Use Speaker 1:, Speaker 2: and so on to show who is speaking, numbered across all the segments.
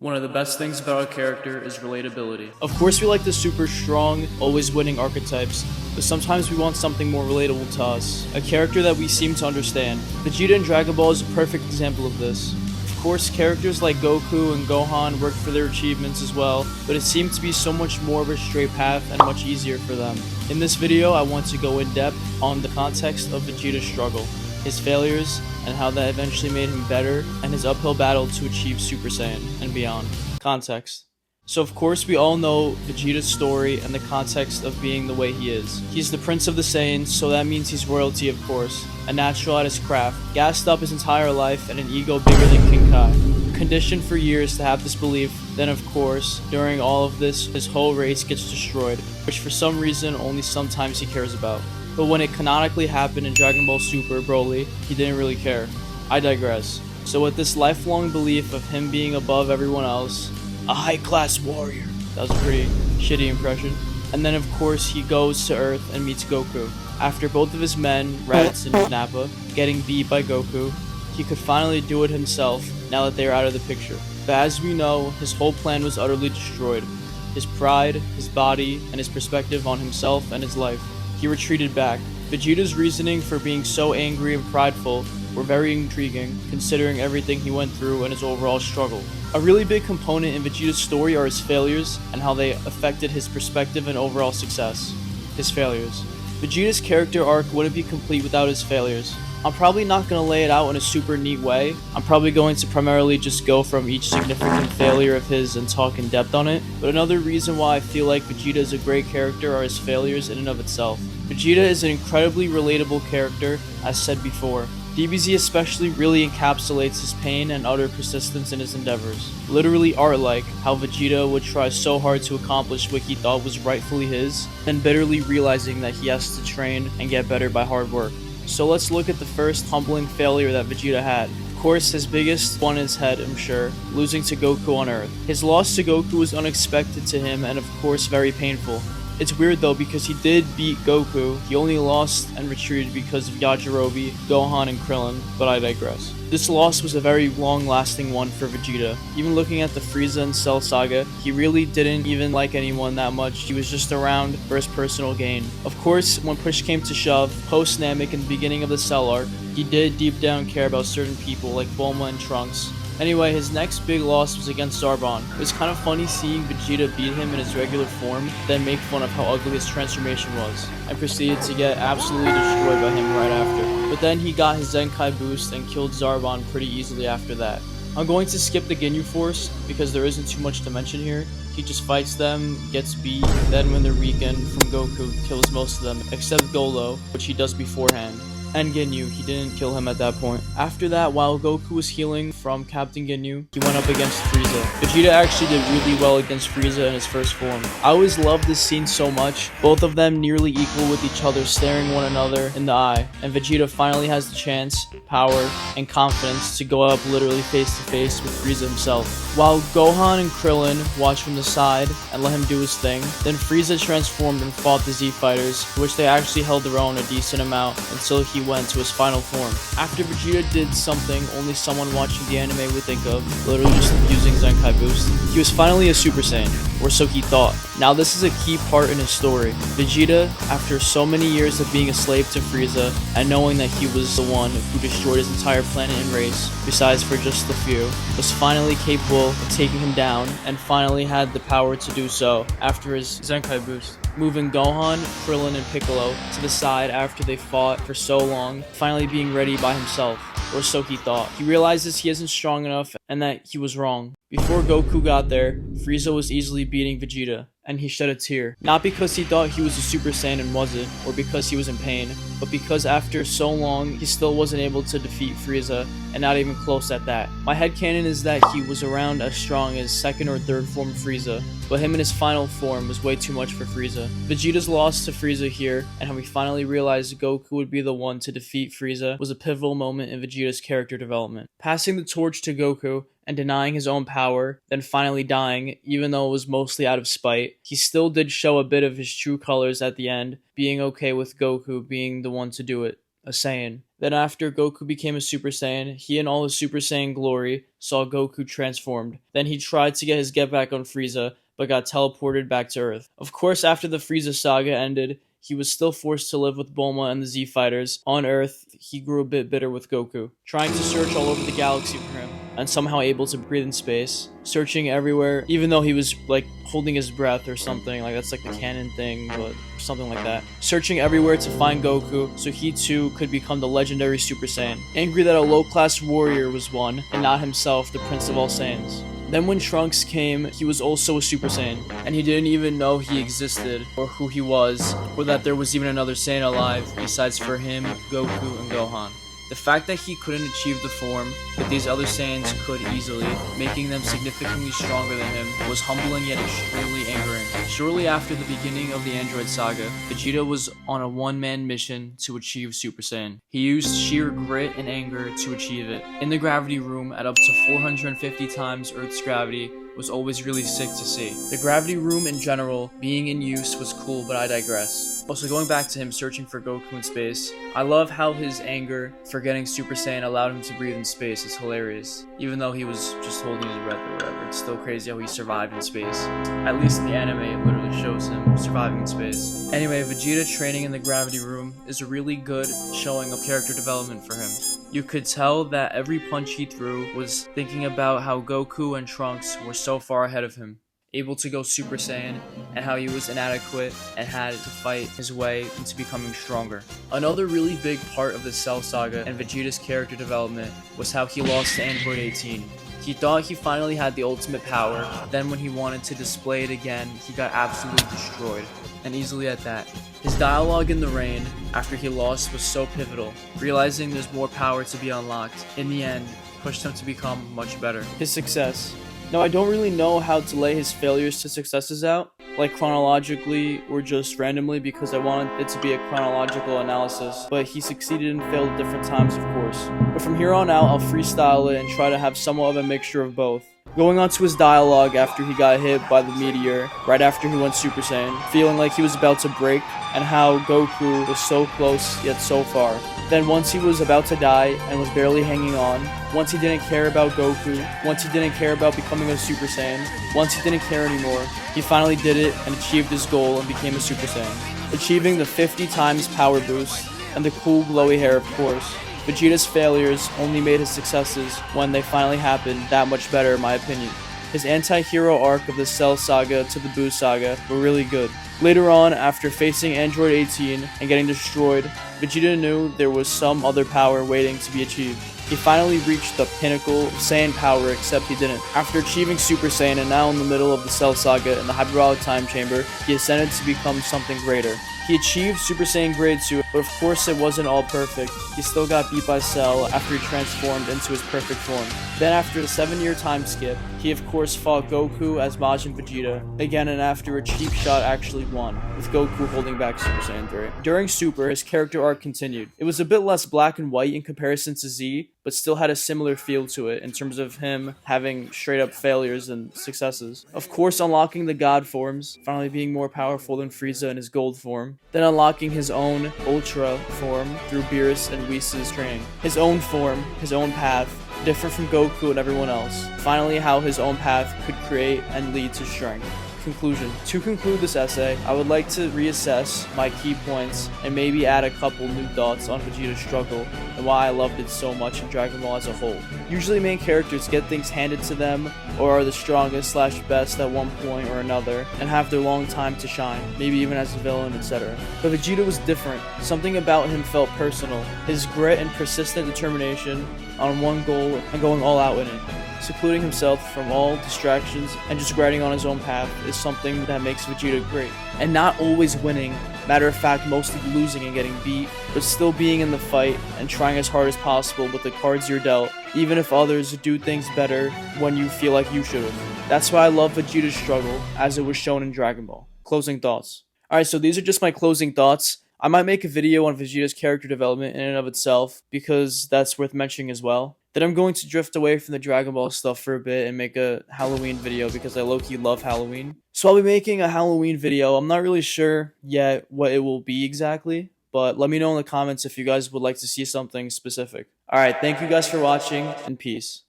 Speaker 1: One of the best things about a character is relatability.
Speaker 2: Of course, we like the super strong, always winning archetypes, but sometimes we want something more relatable to us, a character that we seem to understand. Vegeta in Dragon Ball is a perfect example of this. Of course, characters like Goku and Gohan worked for their achievements as well, but it seemed to be so much more of a straight path and much easier for them. In this video, I want to go in depth on the context of Vegeta's struggle, his failures, and how that eventually made him better, and his uphill battle to achieve Super Saiyan and beyond. Context. So of course we all know Vegeta's story and the context of being the way he is. He's the Prince of the Saiyans, so that means he's royalty of course, a natural at his craft, gassed up his entire life and an ego bigger than King Kai. Conditioned for years to have this belief, then of course, during all of this, his whole race gets destroyed, which for some reason only sometimes he cares about. But when it canonically happened in Dragon Ball Super Broly, he didn't really care. I digress. So with this lifelong belief of him being above everyone else, a high-class warrior. That was a pretty shitty impression. And then of course he goes to Earth and meets Goku. After both of his men, Raditz and Nappa, getting beat by Goku, he could finally do it himself now that they are out of the picture. But as we know, his whole plan was utterly destroyed. His pride, his body, and his perspective on himself and his life. He retreated back. Vegeta's reasoning for being so angry and prideful were very intriguing, considering everything he went through and his overall struggle. A really big component in Vegeta's story are his failures and how they affected his perspective and overall success. His failures. Vegeta's character arc wouldn't be complete without his failures. I'm probably not going to lay it out in a super neat way. I'm probably going to primarily just go from each significant failure of his and talk in depth on it. But another reason why I feel like Vegeta is a great character are his failures in and of itself. Vegeta is an incredibly relatable character, as said before. DBZ especially really encapsulates his pain and utter persistence in his endeavors. Literally art-like, how Vegeta would try so hard to accomplish what he thought was rightfully his, then bitterly realizing that he has to train and get better by hard work. So let's look at the first humbling failure that Vegeta had. Of course, his biggest one is head, I'm sure, losing to Goku on Earth. His loss to Goku was unexpected to him and of course very painful. It's weird though because he did beat Goku, he only lost and retreated because of Yajirobe, Gohan, and Krillin, but I digress. This loss was a very long-lasting one for Vegeta. Even looking at the Frieza and Cell saga, he really didn't even like anyone that much, he was just around for his personal gain. Of course, when push came to shove, post-Namek and the beginning of the Cell arc, he did deep down care about certain people like Bulma and Trunks. Anyway, his next big loss was against Zarbon. It was kind of funny seeing Vegeta beat him in his regular form, then make fun of how ugly his transformation was, and proceeded to get absolutely destroyed by him right after. But then he got his Zenkai boost and killed Zarbon pretty easily after that. I'm going to skip the Ginyu Force, because there isn't too much to mention here. He just fights them, gets beat, then when they're weakened from Goku, kills most of them, except Golo, which he does beforehand. And Ginyu, he didn't kill him at that point. After that, while Goku was healing from Captain Ginyu, he went up against Frieza. Vegeta actually did really well against Frieza in his first form. I always loved this scene so much, both of them nearly equal with each other, staring one another in the eye, and Vegeta finally has the chance, power, and confidence to go up literally face to face with Frieza himself. While Gohan and Krillin watched from the side and let him do his thing, then Frieza transformed and fought the Z Fighters, which they actually held their own a decent amount until he went to his final form. After Vegeta did something only someone watching the anime would think of, literally just using Zenkai boost, he was finally a Super Saiyan, or so he thought. Now this is a key part in his story. Vegeta, after so many years of being a slave to Frieza, and knowing that he was the one who destroyed his entire planet and race, besides for just a few, was finally capable of taking him down, and finally had the power to do so after his Zenkai boost. Moving Gohan, Krillin, and Piccolo to the side after they fought for so long, finally being ready by himself, or so he thought. He realizes he isn't strong enough and that he was wrong. Before Goku got there, Frieza was easily beating Vegeta, and he shed a tear. Not because he thought he was a Super Saiyan and wasn't, or because he was in pain, but because after so long, he still wasn't able to defeat Frieza, and not even close at that. My headcanon is that he was around as strong as second or third form Frieza, but him in his final form was way too much for Frieza. Vegeta's loss to Frieza here, and how we finally realized Goku would be the one to defeat Frieza, was a pivotal moment in Vegeta's character development. Passing the torch to Goku, and denying his own power, then finally dying, even though it was mostly out of spite, he still did show a bit of his true colors at the end, being okay with Goku being the one to do it, a Saiyan. Then after Goku became a Super Saiyan, he in all his Super Saiyan glory saw Goku transformed. Then he tried to get his get back on Frieza, but got teleported back to Earth. Of course, after the Frieza saga ended, he was still forced to live with Bulma and the Z Fighters. On Earth, he grew a bit bitter with Goku, trying to search all over the galaxy for him, and somehow able to breathe in space, searching everywhere, even though he was like holding his breath or something, like that's like the canon thing, but something like that. Searching everywhere to find Goku, so he too could become the legendary Super Saiyan. Angry that a low-class warrior was one, and not himself, the Prince of all Saiyans. Then when Trunks came, he was also a Super Saiyan, and he didn't even know he existed, or who he was, or that there was even another Saiyan alive, besides for him, Goku, and Gohan. The fact that he couldn't achieve the form that these other Saiyans could easily, making them significantly stronger than him, was humbling yet extremely angering. Shortly after the beginning of the Android Saga, Vegeta was on a one-man mission to achieve Super Saiyan. He used sheer grit and anger to achieve it. In the gravity room at up to 450 times Earth's gravity was always really sick to see. The gravity room in general being in use was cool, but I digress. Also, going back to him searching for Goku in space, I love how his anger for getting Super Saiyan allowed him to breathe in space. It's hilarious. Even though he was just holding his breath or whatever, it's still crazy how he survived in space. At least in the anime, it literally shows him surviving in space. Anyway, Vegeta training in the gravity room is a really good showing of character development for him. You could tell that every punch he threw was thinking about how Goku and Trunks were so far ahead of him, able to go Super Saiyan, and how he was inadequate and had to fight his way into becoming stronger. Another really big part of the Cell Saga and Vegeta's character development was how he lost to Android 18. He thought he finally had the ultimate power, then when he wanted to display it again, he got absolutely destroyed, and easily at that. His dialogue in the rain, after he lost, was so pivotal. Realizing there's more power to be unlocked, in the end, pushed him to become much better. His success. Now, I don't really know how to lay his failures to successes out, like chronologically or just randomly, because I wanted it to be a chronological analysis, but he succeeded and failed at different times, of course. But from here on out, I'll freestyle it and try to have somewhat of a mixture of both. Going on to his dialogue after he got hit by the meteor, right after he went Super Saiyan, feeling like he was about to break, and how Goku was so close yet so far. Then once he was about to die and was barely hanging on, once he didn't care about Goku, once he didn't care about becoming a Super Saiyan, once he didn't care anymore, he finally did it and achieved his goal and became a Super Saiyan, achieving the 50 times power boost and the cool glowy hair, of course. Vegeta's failures only made his successes, when they finally happened, that much better in my opinion. His anti-hero arc of the Cell Saga to the Buu Saga were really good. Later on, after facing Android 18 and getting destroyed, Vegeta knew there was some other power waiting to be achieved. He finally reached the pinnacle of Saiyan power, except he didn't. After achieving Super Saiyan and now in the middle of the Cell Saga in the Hyperbolic Time Chamber, he ascended to become something greater. He achieved Super Saiyan Grade 2, but of course it wasn't all perfect. He still got beat by Cell after he transformed into his perfect form. Then after the 7-year time skip, he of course fought Goku as Majin Vegeta again, and after a cheap shot actually won, with Goku holding back Super Saiyan 3. During Super, his character arc continued. It was a bit less black and white in comparison to Z, but still had a similar feel to it in terms of him having straight up failures and successes. Of course, unlocking the God forms, finally being more powerful than Frieza in his gold form, then unlocking his own Ultra form through Beerus and Whis' training. His own form, his own path, different from Goku and everyone else. Finally, how his own path could create and lead to strength. Conclusion. To conclude this essay, I would like to reassess my key points and maybe add a couple new thoughts on Vegeta's struggle and why I loved it so much in Dragon Ball as a whole. Usually main characters get things handed to them or are the strongest / best at one point or another and have their long time to shine, maybe even as a villain, etc. But Vegeta was different. Something about him felt personal. His grit and persistent determination on one goal and going all out in it, secluding himself from all distractions and just riding on his own path, is something that makes Vegeta great. And not always winning, matter of fact mostly losing and getting beat, but still being in the fight and trying as hard as possible with the cards you're dealt, even if others do things better when you feel like you should have. That's why I love Vegeta's struggle, as it was shown in Dragon Ball. Closing thoughts. Alright, so these are just my closing thoughts. I might make a video on Vegeta's character development in and of itself, because that's worth mentioning as well. Then I'm going to drift away from the Dragon Ball stuff for a bit and make a Halloween video, because I low-key love Halloween. So I'll be making a Halloween video. I'm not really sure yet what it will be exactly, but let me know in the comments if you guys would like to see something specific. Alright, thank you guys for watching, and peace.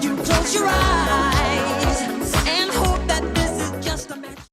Speaker 3: You close your eyes.